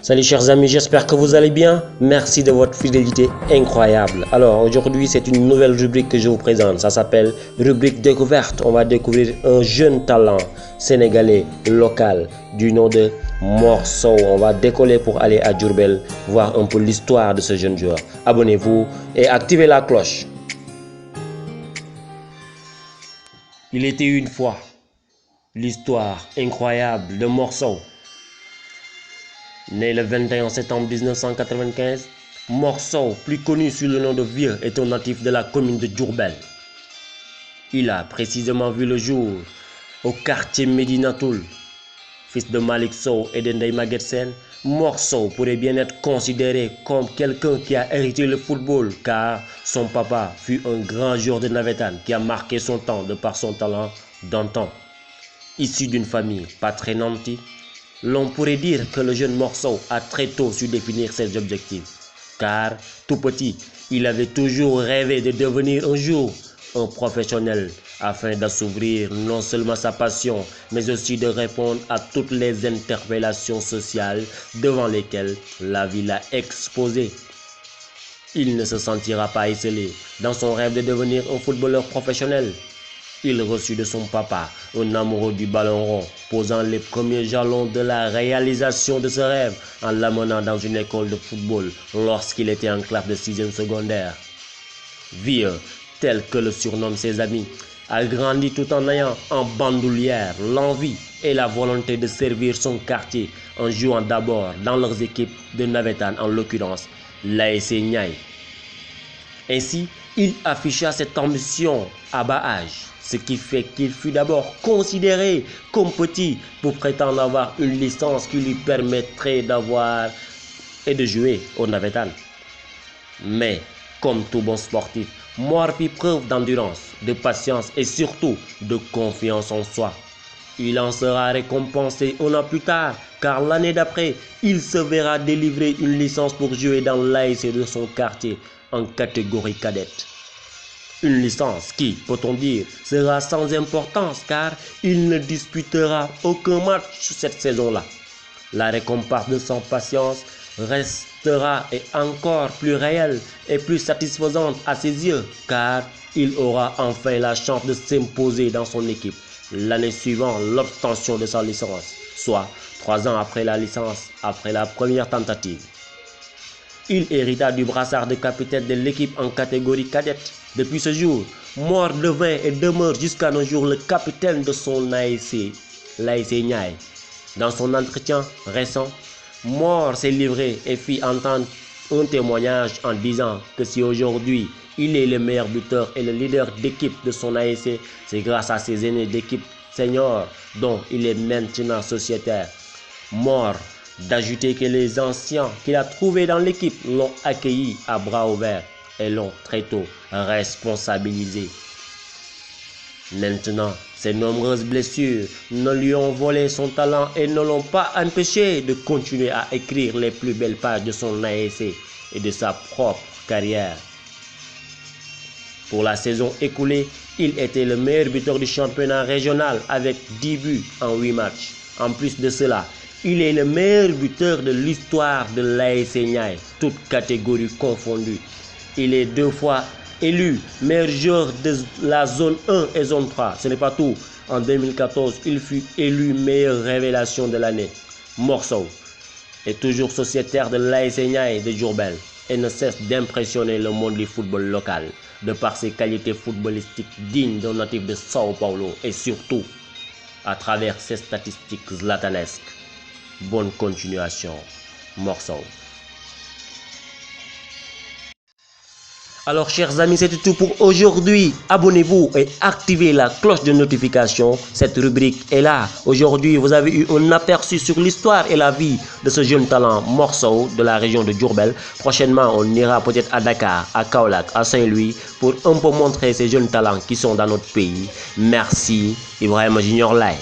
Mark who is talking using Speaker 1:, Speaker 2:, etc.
Speaker 1: Salut chers amis, j'espère que vous allez bien. Merci de votre fidélité incroyable. Alors aujourd'hui c'est une nouvelle rubrique que je vous présente. Ça s'appelle rubrique découverte. On va découvrir un jeune talent sénégalais local du nom de Mor Sow. On va décoller pour aller à Diourbel voir un peu l'histoire de ce jeune joueur. Abonnez-vous et activez la cloche. Il était une fois l'histoire incroyable de Mor Sow. Né le 21 septembre 1995, Mor Sow, plus connu sous le nom de Vieux, est un natif de la commune de Diourbel. Il a précisément vu le jour au quartier Médinatoul. Fils de Malik Sow et de Ndeye Maguette Sène, Mor Sow pourrait bien être considéré comme quelqu'un qui a hérité le football car son papa fut un grand joueur de navétane qui a marqué son temps de par son talent d'antan. Issu d'une famille pas très nantie, l'on pourrait dire que le jeune Mor Sow a très tôt su définir ses objectifs, car tout petit, il avait toujours rêvé de devenir un jour un professionnel afin d'assouvir non seulement sa passion, mais aussi de répondre à toutes les interpellations sociales devant lesquelles la vie l'a exposé. Il ne se sentira pas isolé dans son rêve de devenir un footballeur professionnel. Il reçut de son papa un amoureux du ballon rond, posant les premiers jalons de la réalisation de ce rêve en l'amenant dans une école de football lorsqu'il était en classe de 6e secondaire. Vieux, tel que le surnomment ses amis, a grandi tout en ayant en bandoulière l'envie et la volonté de servir son quartier en jouant d'abord dans leurs équipes de navétane, en l'occurrence l'ASC Niayes. Ainsi, il afficha cette ambition à bas âge, ce qui fait qu'il fut d'abord considéré comme petit pour prétendre avoir une licence qui lui permettrait d'avoir et de jouer au navétane. Mais, comme tout bon sportif, Mor fit preuve d'endurance, de patience et surtout de confiance en soi. Il en sera récompensé un an plus tard, car l'année d'après, il se verra délivrer une licence pour jouer dans l'ASC de son quartier en catégorie cadette. Une licence qui, peut-on dire, sera sans importance car il ne disputera aucun match cette saison-là. La récompense de son patience restera et encore plus réelle et plus satisfaisante à ses yeux car il aura enfin la chance de s'imposer dans son équipe l'année suivant l'obtention de sa licence, soit 3 ans après la licence, après la première tentative. Il hérita du brassard de capitaine de l'équipe en catégorie cadette. Depuis ce jour, Mor devint et demeure jusqu'à nos jours le capitaine de son ASC, l'ASC Niayes. Dans son entretien récent, Mor s'est livré et fit entendre un témoignage en disant que si aujourd'hui il est le meilleur buteur et le leader d'équipe de son ASC, c'est grâce à ses aînés d'équipe senior dont il est maintenant sociétaire. Mor d'ajouter que les anciens qu'il a trouvés dans l'équipe l'ont accueilli à bras ouverts et l'ont très tôt responsabilisé. Maintenant, ses nombreuses blessures ne lui ont volé son talent et ne l'ont pas empêché de continuer à écrire les plus belles pages de son ASC et de sa propre carrière. Pour la saison écoulée, il était le meilleur buteur du championnat régional avec 10 buts en 8 matchs. En plus de cela, il est le meilleur buteur de l'histoire de l'ASC Niayes, toutes catégories confondues. Il est 2 fois élu meilleur joueur de la zone 1 et zone 3. Ce n'est pas tout. En 2014, il fut élu meilleure révélation de l'année. Mor Sow est toujours sociétaire de l'ASC Niayes de Diourbel et ne cesse d'impressionner le monde du football local de par ses qualités footballistiques dignes d'un natif de Sao Paulo et surtout à travers ses statistiques zlatanesques. Bonne continuation, Mor Sow. Alors chers amis, c'est tout pour aujourd'hui. Abonnez-vous et activez la cloche de notification. Cette rubrique est là. Aujourd'hui, vous avez eu un aperçu sur l'histoire et la vie de ce jeune talent Mor Sow de la région de Diourbel. Prochainement, on ira peut-être à Dakar, à Kaolack, à Saint-Louis pour un peu montrer ces jeunes talents qui sont dans notre pays. Merci, Ibrahima Junior Lai.